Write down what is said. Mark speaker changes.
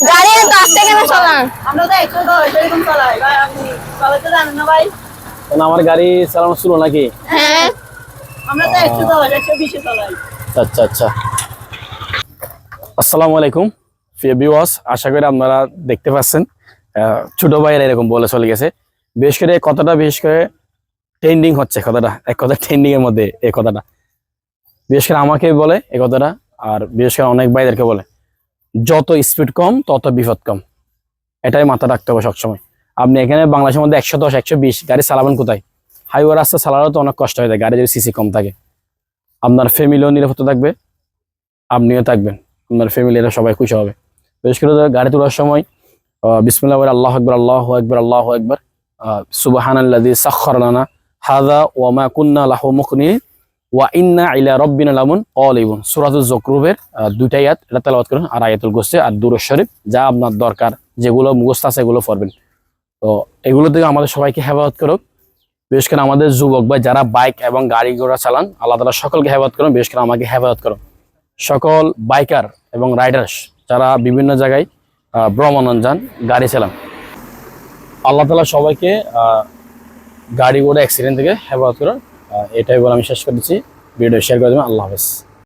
Speaker 1: গাড়ি এত আস্তে কেন চালান?
Speaker 2: আমরা তো 110 এরকম চালাই ভাই, আপনি চালাতে জানেন না ভাই?
Speaker 3: আমার গাড়ি চালানো শুরু নাকি?
Speaker 1: হ্যাঁ,
Speaker 2: আমরা তো 110 120 চালাই।
Speaker 3: আচ্ছা আচ্ছা। আসসালামু আলাইকুম প্রিয় ভিউয়ার্স, আশা করি আপনারা দেখতে পাচ্ছেন ছোট ভাইয়েরা এরকম বলে চলে গেছে। বিশেষ করে কথাটা বিশেষ করে ট্রেন্ডিং হচ্ছে, কথাটা এক কথা ট্রেন্ডিং এর মধ্যে এই কথাটা বিশেষ করে আমাকে বলে এই কথাটা, আর বিশেষ করে অনেক ভাইদেরকে বলে যত স্পিড কম তত বিপদ কম। এটাই মাথা রাখতে হবে সবসময়। আপনি এখানে বাংলাদেশের মধ্যে 110 120 গাড়ি চালাবেন কোথায়? হাইওয়ে রাস্তা চালানো তো অনেক কষ্ট হয়ে যায় গাড়ি যদি সিসি কম থাকে। আপনার ফ্যামিলিও নিরাপত্তা থাকবে, আপনিও থাকবেন, আপনার ফ্যামিলিরা সবাই খুশি হবে। বিশেষ করে গাড়ি তোলার সময় বিসমিল্লাহ বলে আল্লাহু আকবার আল্লাহু আকবার আল্লাহু আকবার, সুবহানাল্লাযী সাখখারা লানা হাযা ওয়া মা কুন্না লাহু মুকরিনিন ওয়া ইন্না ইলা রাব্বিনা লামুনকালিবুন। সূরাতুল যুখরুফের দুইটা আয়াত, এটা তেলাওয়াত করুন। আর আয়াতুল কুরসি আর দুরূদ শরীফ, যা আপনার দরকার, যেগুলো মুখস্থ আছে এগুলো পড়বেন। তো এগুলো থেকে আমাদের সবাইকে হেফাজত করুক। বিশেষ করে আমাদের যুবক ভাই যারা বাইক এবং গাড়ি ঘোড়া চালান, আল্লাহ তাআলা সকলকে হেফাজত করুন। বিশেষ করে আমাকে হেফাজত করুন। সকল বাইকার এবং রাইডার্স যারা বিভিন্ন জায়গায় ভ্রমণ যান, গাড়ি চালান, আল্লাহ তাআলা সবাইকে গাড়ি ঘোড়া অ্যাক্সিডেন্ট থেকে হেফাজত করুন। এটাই বলে আমি শেষ করতেছি। ভিডিও শেয়ার করে দেবেন। আল্লাহ হাফেজ।